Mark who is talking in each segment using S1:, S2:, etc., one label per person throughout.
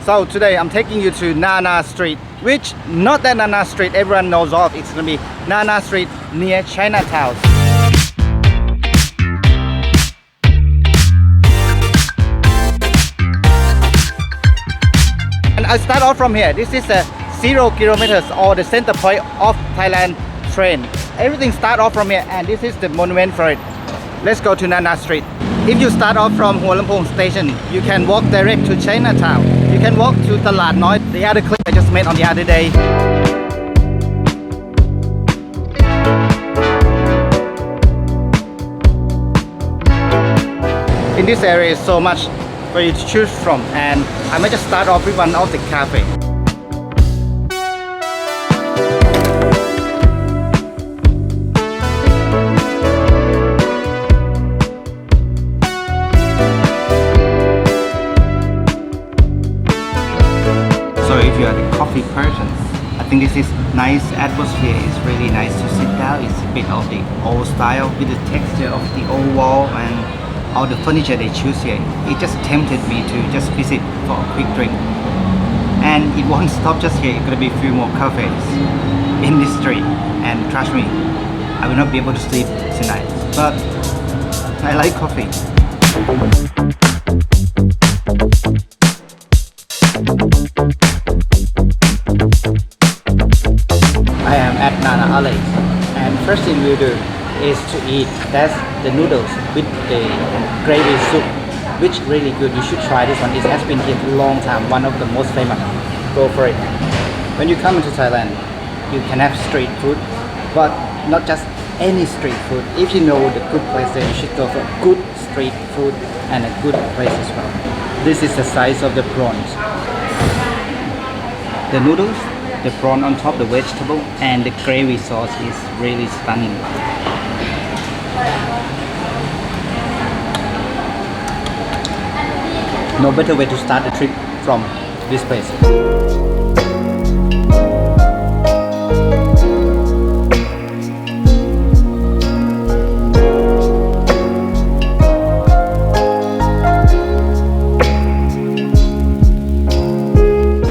S1: So today I'm taking you to Nana Street, which not that Nana Street everyone knows of. It's gonna be Nana Street near Chinatown. And I start off from here. This is a 0 kilometers or the center point of Thailand train. Everything start off from here, and this is the monument for it. Let's go to Nana Street. If you start off from Hua Lamphong station, you can walk direct to Chinatown. You can walk to Talat Noi, the other clip I just made on the other day. In this area is so much for you to choose from, and I might just start off with one of the cafe. So if you are the coffee person, I think this is nice atmosphere. It's really nice to sit down. It's a bit of the old style with the texture of the old wall and all the furniture they choose here. It just tempted me to just visit for a quick drink. And it won't stop just here. It's gonna be a few more cafes in this street. And trust me, I will not be able to sleep tonight. But I like coffee. I am at Nana Alley, and first thing we'll do is to eat. That's the noodles with the gravy soup, which really good. You should try this one. It has been here for a long time. One of the most famous. Go for it. When you come into Thailand, you can have street food, but not just any street food. If you know the good place there, you should go for good street food and a good place as well. This is the size of the prawns. The noodles, the prawn on top, the vegetable, and the gravy sauce is really stunning. No better way to start the trip from this place.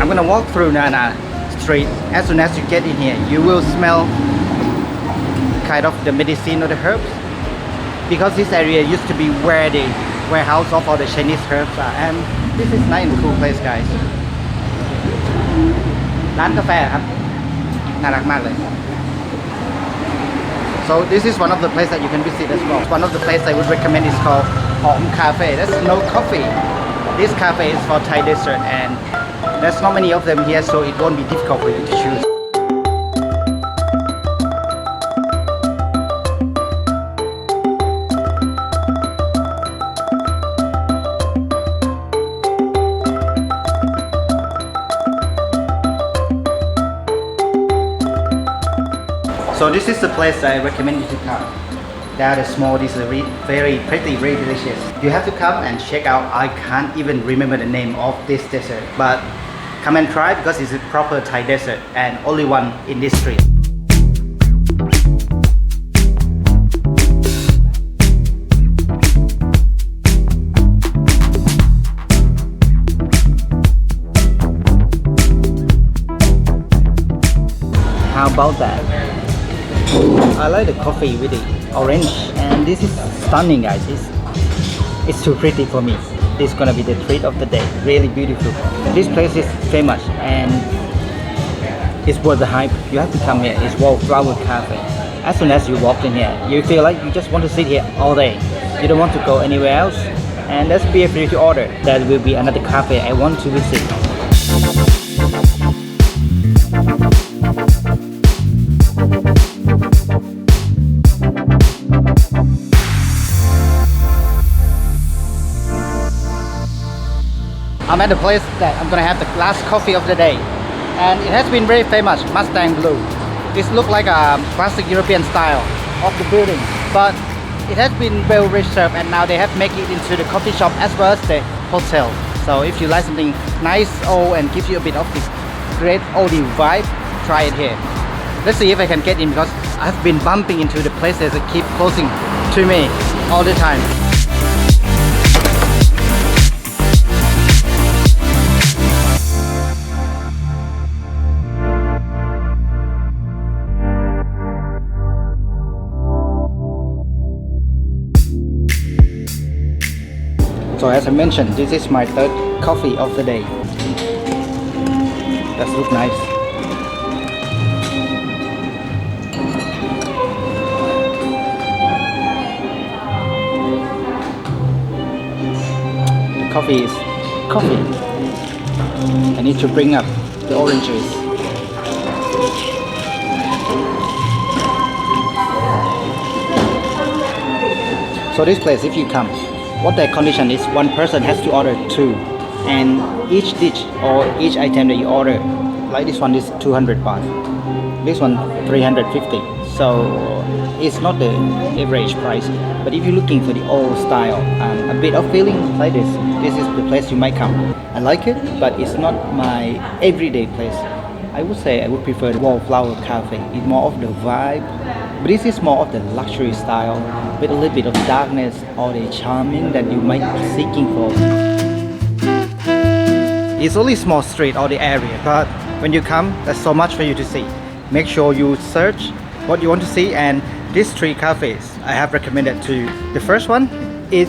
S1: I'm gonna walk through Nana Street. As soon as you get in here, you will smell kind of the medicine or the herbs, because this area used to be where the warehouse of all the Chinese herbs are, and this is nice and cool place, guys. ร้านกาแฟครับน่ารักมากเลย So this is one of the places that you can visit as well. One of the places I would recommend is called Hom Cafe. There's no coffee. This cafe is for Thai dessert, and there's not many of them here, so it won't be difficult for you to choose. So this is the place I recommend you to come. They are small, this is very pretty, very delicious. You have to come and check out. I can't even remember the name of this dessert, but come and try because it's a proper Thai dessert and only one in this street. How about that? I like the coffee with the orange, and this is stunning, guys. It's too pretty for me. This is gonna be the treat of the day. Really beautiful. This place is famous and it's worth the hype. You have to come here. It's Wallflower Cafe. As soon as you walk in here, you feel like you just want to sit here all day. You don't want to go anywhere else. And let's be free to order. There will be another cafe I want to visit. I'm at the place that I'm gonna have the last coffee of the day, and it has been very famous, Mustang Blue. This looks like a classic European style of the building, but it has been well reserved, and now they have made it into the coffee shop as well as the hotel. So if you like something nice old and gives you a bit of this great oldie vibe, try it here. Let's see if I can get in, because I've been bumping into the places that keep closing to me all the time. So as I mentioned, this is my third coffee of the day. That looks nice. The coffee is coffee. I need to bring up the orange juice. So this place, if you come, what their condition is, one person has to order two, and each dish or each item that you order, like this one is 200 baht, this one 350. So it's not the average price. But if you're looking for the old style, a bit of feeling like this is the place you might come. I like it, but it's not my everyday place. I would say I would prefer the Wallflower Cafe. It's more of the vibe, but this is more of the luxury style with a little bit of darkness or the charming that you might be seeking for. It's only small street or the area, but when you come, there's so much for you to see. Make sure you search what you want to see, and these three cafes I have recommended to you. The first one is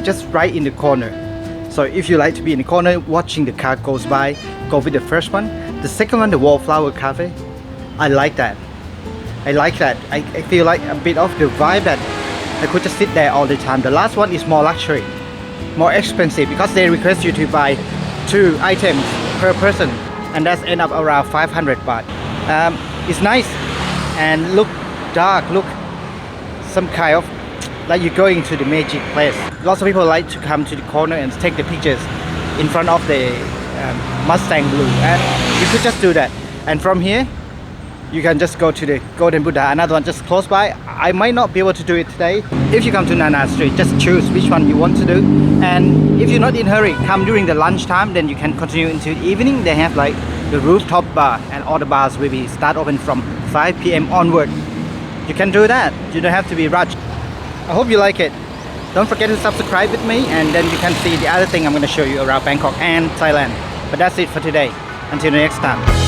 S1: just right in the corner. So if you like to be in the corner watching the car goes by, go with the first one. The second one, the Wallflower Cafe, I like that. I feel like a bit of the vibe that I could just sit there all the time. The last one is more luxury, more expensive, because they request you to buy 2 items per person, and that's end up around 500 baht. It's nice and look dark, look some kind of like you're going to the magic place. Lots of people like to come to the corner and take the pictures in front of the Mustang Blue, and you could just do that. And from here you can just go to the Golden Buddha, another one just close by. I might not be able to do it today. If you come to Nana Street, just choose which one you want to do. And if you're not in a hurry, come during the lunchtime, then you can continue into the evening. They have like the rooftop bar, and all the bars will be start open from 5 p.m. onward. You can do that. You don't have to be rushed. I hope you like it. Don't forget to subscribe with me, and then you can see the other thing I'm going to show you around Bangkok and Thailand. But that's it for today. Until next time.